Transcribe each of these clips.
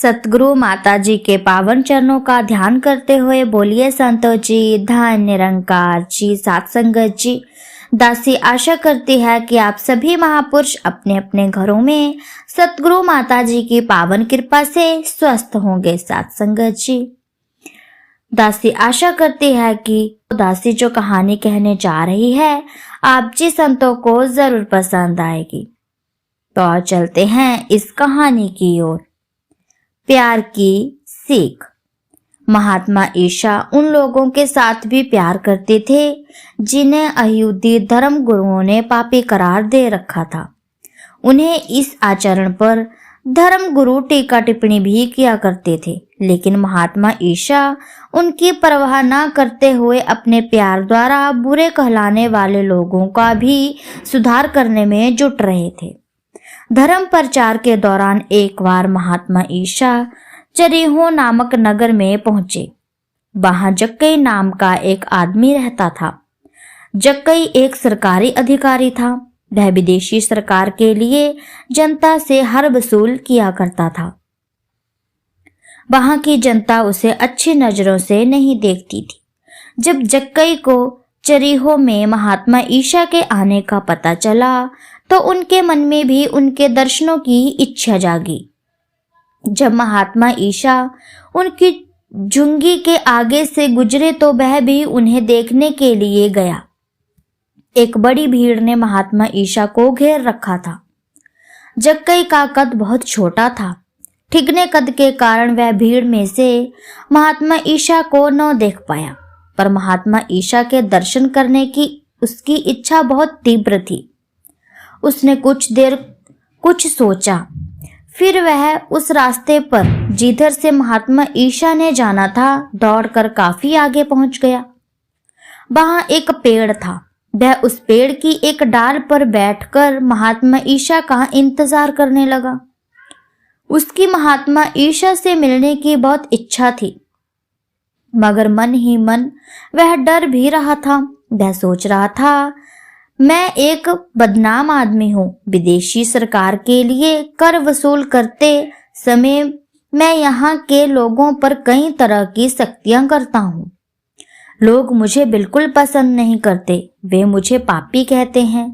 सतगुरु माता जी के पावन चरणों का ध्यान करते हुए बोलिए संतों जी, धन निरंकार जी, साथ संगत जी। दासी आशा करती है कि आप सभी महापुरुष अपने अपने घरों में सतगुरु माता जी की पावन कृपा से स्वस्थ होंगे। साथ संगत जी, दासी आशा करती है कि दासी जो कहानी कहने जा रही है आप जी संतों को जरूर पसंद आएगी। तो चलते हैं इस कहानी की ओर। प्यार की सीख। महात्मा ईशा उन लोगों के साथ भी प्यार करते थे जिन्हें अयहूदी धर्म गुरुओं ने पापी करार दे रखा था। उन्हें इस आचरण पर धर्म गुरु टीका टिप्पणी भी किया करते थे, लेकिन महात्मा ईशा उनकी परवाह न करते हुए अपने प्यार द्वारा बुरे कहलाने वाले लोगों का भी सुधार करने में जुट रहे थे। धर्म प्रचार के दौरान एक बार महात्मा ईशा चरीहो नामक नगर में पहुंचे। वहां जक्कई नाम का एक आदमी रहता था। जक्कई एक सरकारी अधिकारी था। वह विदेशी सरकार के लिए जनता से हर वसूल किया करता था। वहां की जनता उसे अच्छी नजरों से नहीं देखती थी। जब जक्कई को चरीहो में महात्मा ईशा के आने का पता चला तो उनके मन में भी उनके दर्शनों की इच्छा जागी। जब महात्मा ईशा उनकी झुंगी के आगे से गुजरे तो वह भी उन्हें देखने के लिए गया। एक बड़ी भीड़ ने महात्मा ईशा को घेर रखा था। जक्कई का कद बहुत छोटा था। ठिगने कद के कारण वह भीड़ में से महात्मा ईशा को न देख पाया, पर महात्मा ईशा के दर्शन करने की उसकी इच्छा बहुत तीव्र थी। उसने कुछ देर कुछ सोचा, फिर वह उस रास्ते पर जिधर से महात्मा ईशा ने जाना था दौड़कर काफी आगे पहुंच गया। वहां एक पेड़ था। वह उस पेड़ की एक डाल पर बैठकर महात्मा ईशा का इंतजार करने लगा। उसकी महात्मा ईशा से मिलने की बहुत इच्छा थी, मगर मन ही मन वह डर भी रहा था। वह सोच रहा था, मैं एक बदनाम आदमी हूँ। विदेशी सरकार के लिए कर वसूल करते समय मैं यहाँ के लोगों पर कई तरह की सख्तियां करता हूँ। लोग मुझे बिल्कुल पसंद नहीं करते, वे मुझे पापी कहते हैं।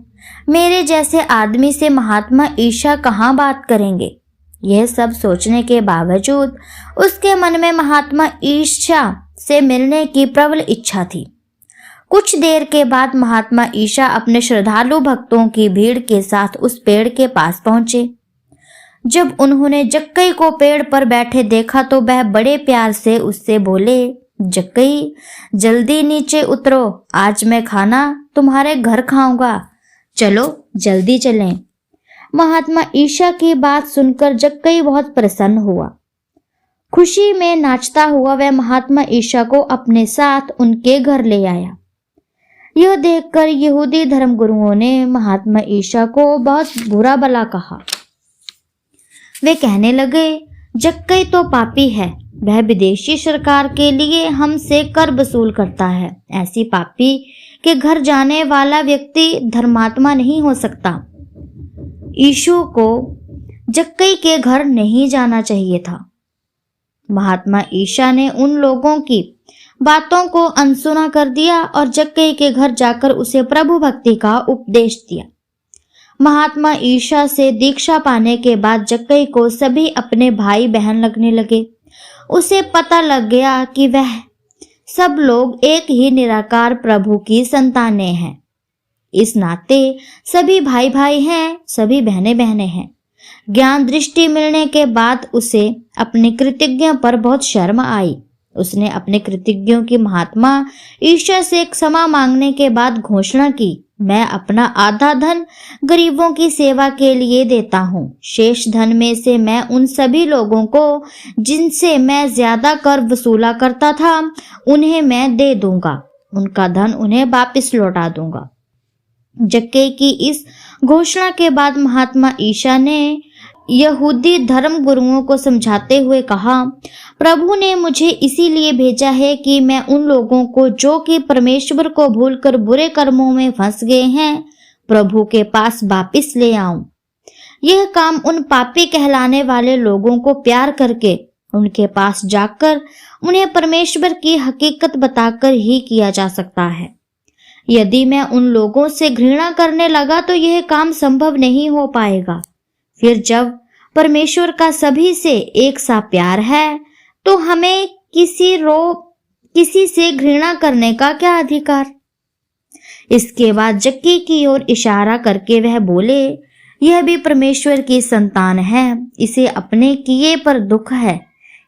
मेरे जैसे आदमी से महात्मा ईशा कहाँ बात करेंगे। यह सब सोचने के बावजूद उसके मन में महात्मा ईशा से मिलने की प्रबल इच्छा थी। कुछ देर के बाद महात्मा ईशा अपने श्रद्धालु भक्तों की भीड़ के साथ उस पेड़ के पास पहुंचे। जब उन्होंने जक्कई को पेड़ पर बैठे देखा तो वह बड़े प्यार से उससे बोले, जक्कई जल्दी नीचे उतरो, आज मैं खाना तुम्हारे घर खाऊंगा, चलो जल्दी चलें। महात्मा ईशा की बात सुनकर जक्कई बहुत प्रसन्न हुआ। खुशी में नाचता हुआ वह महात्मा ईशा को अपने साथ उनके घर ले आया। यह देखकर यहूदी धर्मगुरुओं ने महात्मा ईशा को बहुत बुरा भला कहा। वे कहने लगे, जक्कई तो पापी है, वह विदेशी सरकार के लिए हमसे कर वसूल करता है। ऐसी पापी के घर जाने वाला व्यक्ति धर्मात्मा नहीं हो सकता। यीशु को जक्कई के घर नहीं जाना चाहिए था। महात्मा ईशा ने उन लोगों की बातों को अनसुना कर दिया और जक्कई के घर जाकर उसे प्रभु भक्ति का उपदेश दिया। महात्मा ईशा से दीक्षा पाने के बाद जक्कई को सभी अपने भाई बहन लगने लगे। उसे पता लग गया कि वह सब लोग एक ही निराकार प्रभु की संतानें हैं। इस नाते सभी भाई भाई हैं, सभी बहनें बहनें हैं। ज्ञान दृष्टि मिलने के बाद उसे अपने कृतज्ञ पर बहुत शर्म आई। उसने अपने कृतज्ञों की महात्मा ईशा से क्षमा मांगने के बाद घोषणा की, मैं अपना आधा धन गरीबों की सेवा के लिए देता हूँ। शेष धन में से मैं उन सभी लोगों को जिनसे मैं ज्यादा कर वसूला करता था उन्हें मैं दे दूंगा, उनका धन उन्हें वापस लौटा दूंगा। जक्कई की इस घोषणा के बाद महात्मा ईशा ने यहूदी धर्म गुरुओं को समझाते हुए कहा, प्रभु ने मुझे इसीलिए भेजा है कि मैं उन लोगों को जो कि परमेश्वर को भूलकर बुरे कर्मों में फंस गए हैं प्रभु के पास वापस ले आऊं। यह काम उन पापी कहलाने वाले लोगों को प्यार करके उनके पास जाकर उन्हें परमेश्वर की हकीकत बताकर ही किया जा सकता है। यदि मैं उन लोगों से घृणा करने लगा तो यह काम संभव नहीं हो पाएगा। फिर जब परमेश्वर का सभी से एक सा प्यार है तो हमें किसी से घृणा करने का क्या अधिकार। इसके बाद जक्की की ओर इशारा करके वह बोले, यह भी परमेश्वर की संतान है, इसे अपने किए पर दुख है,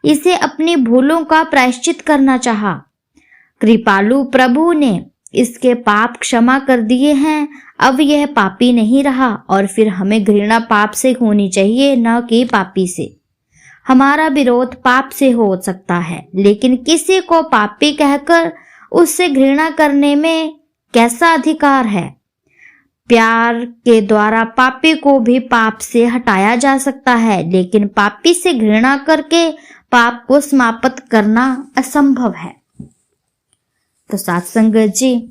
इसे अपनी भूलों का प्रायश्चित करना चाहा। कृपालु प्रभु ने इसके पाप क्षमा कर दिए हैं, अब यह पापी नहीं रहा। और फिर हमें घृणा पाप से होनी चाहिए, न कि पापी से। हमारा विरोध पाप से हो सकता है, लेकिन किसी को पापी कहकर उससे घृणा करने में कैसा अधिकार है। प्यार के द्वारा पापी को भी पाप से हटाया जा सकता है, लेकिन पापी से घृणा करके पाप को समाप्त करना असंभव है। तो साथ संगत जी,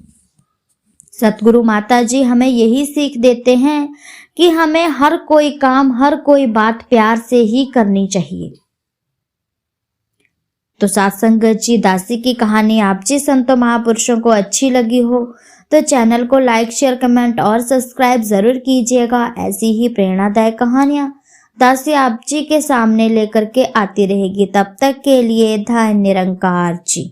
सतगुरु माता जी हमें यही सीख देते हैं कि हमें हर कोई काम, हर कोई बात प्यार से ही करनी चाहिए। तो साथ संगत जी, दासी की कहानी आप जी संतों महापुरुषों को अच्छी लगी हो तो चैनल को लाइक, शेयर, कमेंट और सब्सक्राइब जरूर कीजिएगा। ऐसी ही प्रेरणादायक कहानियां दासी आप जी के सामने लेकर के आती रहेगी। तब तक के लिए धन्य निरंकार जी।